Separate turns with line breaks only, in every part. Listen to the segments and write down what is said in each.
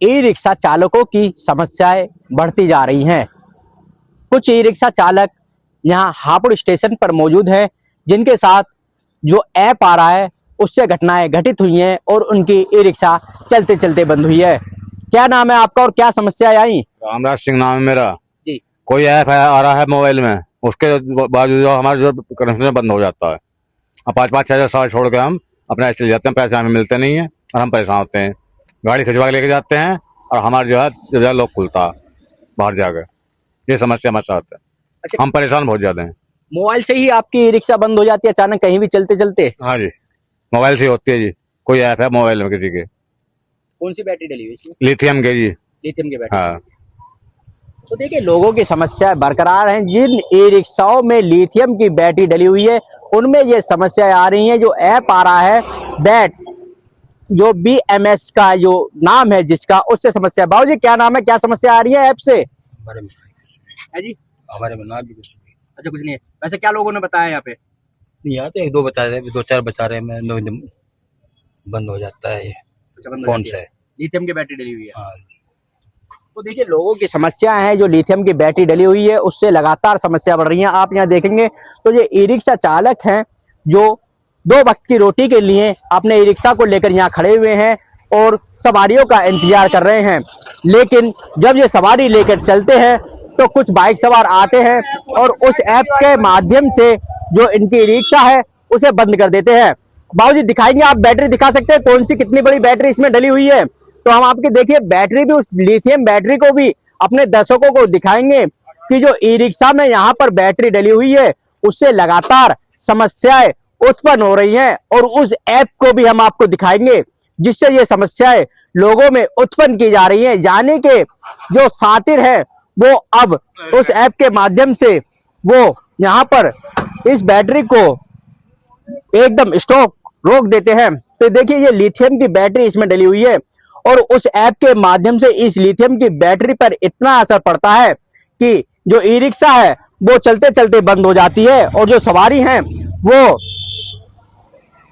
E rickshaw चालकों की समस्याएं बढ़ती जा रही हैं। कुछ ई रिक्शा चालक यहाँ हापुड़ स्टेशन पर मौजूद हैं, जिनके साथ जो ऐप आ रहा है उससे घटनाएं घटित हुई हैं और उनकी ई रिक्शा चलते चलते बंद हुई है। क्या नाम है आपका और क्या समस्याएं आई?
रामराज सिंह नाम है मेरा
जी।
कोई ऐप आ रहा है मोबाइल में, उसके बावजूद हमारा जो कनेक्शन बंद हो जाता है। अब 5-5, 6 साल छोड़ के हम अपने चले जाते हैं, पैसे हमें मिलते नहीं है और हम परेशान होते हैं। गाड़ी खिंचवा के लेके जाते हैं और हमारा जो है लोग खुलता बाहर जाकर, ये समस्या हमारे साथ है।
अच्छा।
हम परेशान बहुत ज्यादा हैं।
मोबाइल से ही आपकी ई रिक्शा बंद हो जाती है अचानक कहीं भी चलते चलते?
हाँ जी, मोबाइल से होती है जी। कोई ऐप है मोबाइल में किसी के,
कौन सी बैटरी डली हुई है?
लिथियम के जी।
लिथियम की बैटरी।
हाँ।
तो देखिए, लोगों की समस्याएं बरकरार हैं। जिन ई रिक्शाओं में लिथियम की बैटरी डली हुई है उनमें ये समस्याएं आ रही हैं। जो ऐप आ रहा है बैट, जो BMS का जो नाम है जिसका, उससे समस्या। बाबू जी क्या नाम है, क्या समस्या आ रही है ऐप से?
हमारे में
है जी?
हमारे में ना भी कुछ नहीं।
अच्छा, कुछ नहीं है। वैसे क्या लोगों ने बताया यहाँ पे?
यहाँ तो 1-2 बता रहे, 2-4 बता रहे हैं, बंद हो जाता है ये।
अच्छा, बंद हो
कौन
जाती
सा
है।
है?
लिथियम की बैटरी डली हुई है।
हाँ।
तो देखिए, लोगों की समस्या है, जो लिथियम की बैटरी डली हुई है उससे लगातार समस्या बढ़ रही है। आप यहाँ देखेंगे तो ये ई रिक्शा चालक हैं जो 2 वक्त की रोटी के लिए अपने ई रिक्शा को लेकर यहाँ खड़े हुए हैं और सवारियों का इंतजार कर रहे हैं। लेकिन जब ये सवारी लेकर चलते हैं तो कुछ बाइक सवार आते हैं और उस ऐप के माध्यम से जो इनकी ई रिक्शा है उसे बंद कर देते हैं। बाबूजी दिखाएंगे, आप बैटरी दिखा सकते हैं कौन सी, कितनी बड़ी बैटरी इसमें डली हुई है? तो हम आपके देखिए बैटरी भी, उस लिथियम बैटरी को भी अपने दर्शकों को दिखाएंगे कि जो ई रिक्शा में यहाँ पर बैटरी डली हुई है उससे लगातार समस्याएं उत्पन्न हो रही हैं। और उस ऐप को भी हम आपको दिखाएंगे जिससे ये समस्याएं लोगों में उत्पन्न की जा रही हैं। यानी कि जो सातिर है वो अब उस ऐप के माध्यम से वो यहाँ पर इस बैटरी को एकदम स्टॉक रोक देते हैं। तो देखिए, ये लिथियम की बैटरी इसमें डली हुई है और उस ऐप के माध्यम से इस लिथियम की बैटरी पर इतना असर पड़ता है कि जो ई रिक्शा है वो चलते चलते बंद हो जाती है और जो सवारी हैं वो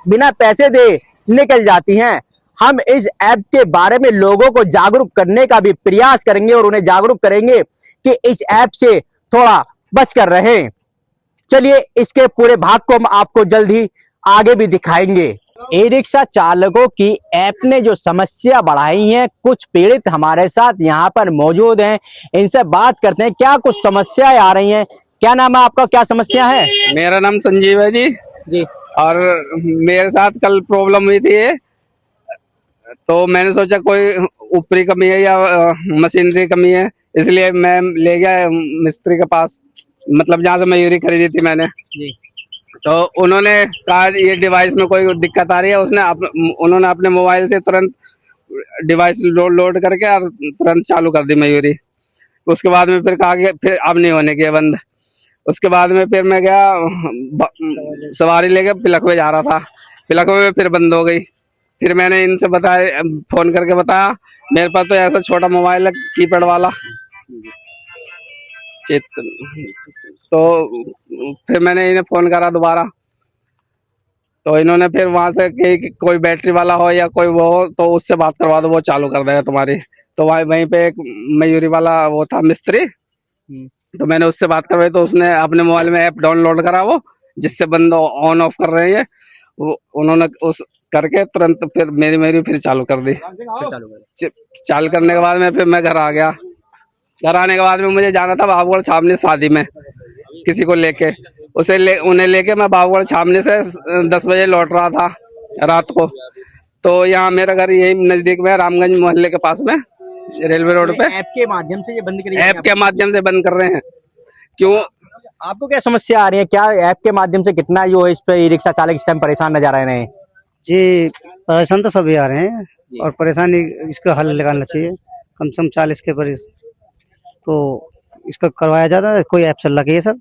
बिना पैसे दे निकल जाती हैं। हम इस ऐप के बारे में लोगों को जागरूक करने का भी प्रयास करेंगे और उन्हें जागरूक करेंगे कि इस ऐप से थोड़ा बचकर रहें। चलिए, इसके पूरे भाग को हम आपको जल्द ही आगे भी दिखाएंगे। ई रिक्शा चालकों की ऐप ने जो समस्या बढ़ाई है, कुछ पीड़ित हमारे साथ यहाँ पर मौजूद हैं, इनसे बात करते हैं क्या कुछ समस्याएं आ रही हैं। क्या नाम है आपका, क्या समस्या है?
मेरा नाम संजीव है जी।
जी।
और मेरे साथ कल प्रॉब्लम हुई थी, तो मैंने सोचा कोई ऊपरी कमी है या मशीनरी कमी है, इसलिए मैं ले गया मिस्त्री के पास, मतलब जहाँ से मयूरी खरीदी थी मैंने
जी।
तो उन्होंने कहा ये डिवाइस में कोई दिक्कत आ रही है। उन्होंने अपने मोबाइल से तुरंत डिवाइस लोड करके और तुरंत चालू कर दी मयूरी। उसके बाद में फिर कहा कि फिर अब नहीं होने की बंद। उसके बाद में फिर मैं गया सवारी लेके पिलखवे जा रहा था, पिलखवे में फिर बंद हो गई। फिर मैंने इनसे बताया, फोन करके बताया, मेरे पास तो ऐसा छोटा मोबाइल है कीपैड वाला, तो फिर मैंने इन्हें फोन करा दोबारा, तो इन्होंने फिर वहां से कि कोई बैटरी वाला हो या कोई वो हो तो उससे बात करवा दो, वो चालू कर देगा तुम्हारी। तो वहीं पे एक मयूरी वाला वो था मिस्त्री, तो मैंने उससे बात करवाई, तो उसने अपने मोबाइल में ऐप डाउनलोड करा वो जिससे बंद ऑन ऑफ कर रहे हैं, वो उन्होंने उस करके तुरंत फिर मेरी फिर चालू कर दी। चालू करने के बाद में फिर मैं घर आ गया। घर आने के बाद में मुझे जाना था बाबूगढ़ छावनी शादी में, किसी को लेके उन्हें लेके मैं बाबूगढ़ छावनी से 10 बजे लौट रहा था रात को। तो यहाँ मेरा घर यही नजदीक में, रामगंज मोहल्ले के पास में, रेलवे रोड पे।
ऐप के माध्यम से ये बंद करिए?
ऐप के माध्यम से बंद कर रहे हैं। क्यों,
आपको क्या समस्या आ रही है? क्या ऐप के माध्यम से कितना जो है इस पे ई रिक्शा चालक इस टाइम परेशान नजर आ रहे हैं?
जी, परेशान तो सभी आ रहे हैं और परेशानी इसका हल लगाना चाहिए। कम से कम 40 के परिस तो इसका करवाया जाता है। कोई ऐप चल रहा है सर?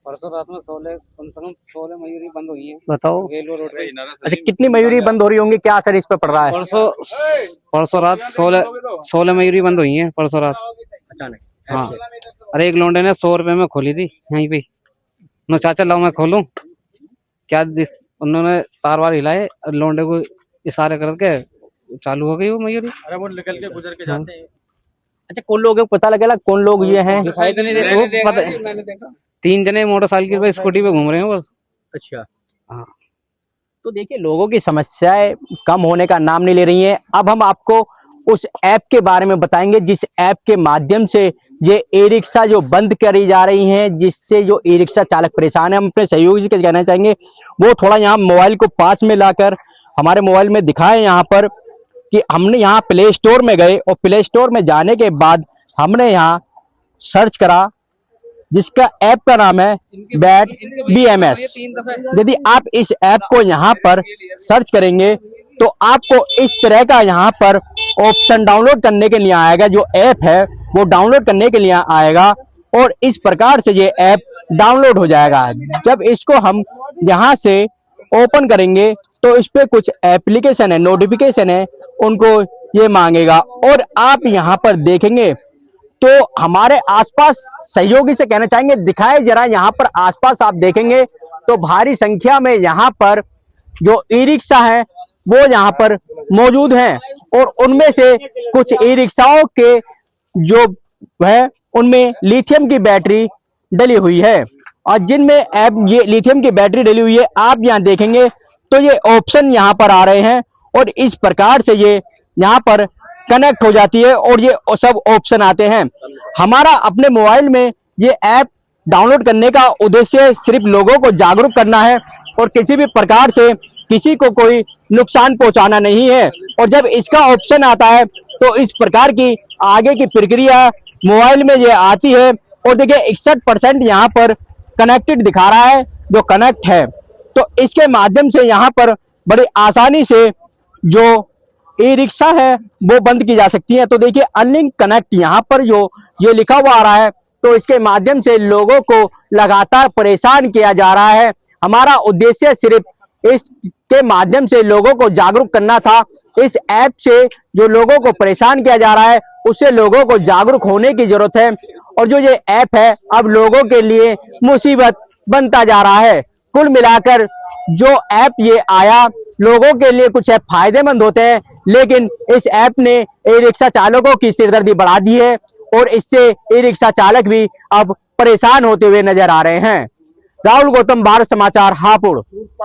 परसों रात में 16 कम से कम 16 मयूरी बंद हुई है।
बताओ।
रेलवे रोड पे।
अच्छा, कितनी मयूरी बंद हो रही होंगी? क्या असर इस पे पड़ रहा है?
परसों रात 16 मयूरी बंद हुई है परसों रात
अचानक।
हाँ, अरे एक लोंडे ने 100 रुपए में खोली थी यहीं पे। नो चाचा लाओ मैं खोलूं क्या? उन्होंने तार वार हिलाए, लोंडे को इशारे करके चालू हो गई वो मयूरी।
अरे वो निकल के गुजर के जाते हैं। अच्छा, कौन लोग हैं, पता लगेगा कौन लोग ये हैं?
दिखाई तो नहीं दे रहे, वो पता 3 जने मोटरसाइकिल पे स्कूटी पे घूम रहे हैं बस।
अच्छा,
हाँ।
तो देखिए लोगों की समस्याएं कम होने का नाम नहीं ले रही हैं। अब हम आपको उस ऐप के बारे में बताएंगे जिस ऐप के माध्यम से ये ई रिक्शा जो बंद करी जा रही हैं, जिससे जो ई रिक्शा चालक परेशान है। हम अपने सहयोगी से कहना चाहेंगे वो थोड़ा यहाँ मोबाइल को पास में लाकर हमारे मोबाइल में दिखाएं यहाँ पर कि हमने यहाँ प्ले स्टोर में गए और प्ले स्टोर में जाने के बाद हमने यहाँ सर्च करा जिसका ऐप का नाम है बैट BMS। यदि आप इस ऐप को यहाँ पर सर्च करेंगे तो आपको इस तरह का यहाँ पर ऑप्शन डाउनलोड करने के लिए आएगा। जो ऐप है वो डाउनलोड करने के लिए आएगा और इस प्रकार से ये ऐप डाउनलोड हो जाएगा। जब इसको हम यहाँ से ओपन करेंगे तो इस पे कुछ एप्लीकेशन है, नोटिफिकेशन है, उनको ये मांगेगा और आप यहाँ पर देखेंगे तो हमारे आसपास सहयोगी से कहना चाहेंगे दिखाए जरा यहाँ पर आसपास आप देखेंगे तो भारी संख्या में यहाँ पर जो ई रिक्शा है वो यहाँ पर मौजूद हैं और उनमें से कुछ ई रिक्शाओं के जो है उनमें लिथियम की बैटरी डली हुई है और जिनमें ऐप ये लिथियम की बैटरी डली हुई है आप यहाँ देखेंगे तो ये ऑप्शन यहाँ पर आ रहे हैं और इस प्रकार से ये यहाँ पर कनेक्ट हो जाती है और ये सब ऑप्शन आते हैं। हमारा अपने मोबाइल में ये ऐप डाउनलोड करने का उद्देश्य सिर्फ लोगों को जागरूक करना है और किसी भी प्रकार से किसी को कोई नुकसान पहुंचाना नहीं है। और जब इसका ऑप्शन आता है तो इस प्रकार की आगे की प्रक्रिया मोबाइल में ये आती है और देखिए 61% यहाँ पर कनेक्टेड दिखा रहा है, जो कनेक्ट है। तो इसके माध्यम से यहाँ पर बड़ी आसानी से जो ई रिक्शा है वो बंद की जा सकती है। तो देखिए अनलिंक कनेक्ट यहाँ पर जो ये लिखा हुआ आ रहा है तो इसके माध्यम से लोगों को लगातार परेशान किया जा रहा है। हमारा उद्देश्य सिर्फ इसके माध्यम से लोगों को जागरूक करना था। इस ऐप से जो लोगों को परेशान किया जा रहा है उससे लोगों को जागरूक होने की जरूरत है और जो ये ऐप है अब लोगों के लिए मुसीबत बनता जा रहा है। कुल मिलाकर जो ऐप ये आया लोगों के लिए कुछ ऐप फायदेमंद होते हैं लेकिन इस ऐप ने ई रिक्शा चालकों की सिरदर्दी बढ़ा दी है और इससे ई रिक्शा चालक भी अब परेशान होते हुए नजर आ रहे हैं। राहुल गौतम, भारत समाचार, हापुड़।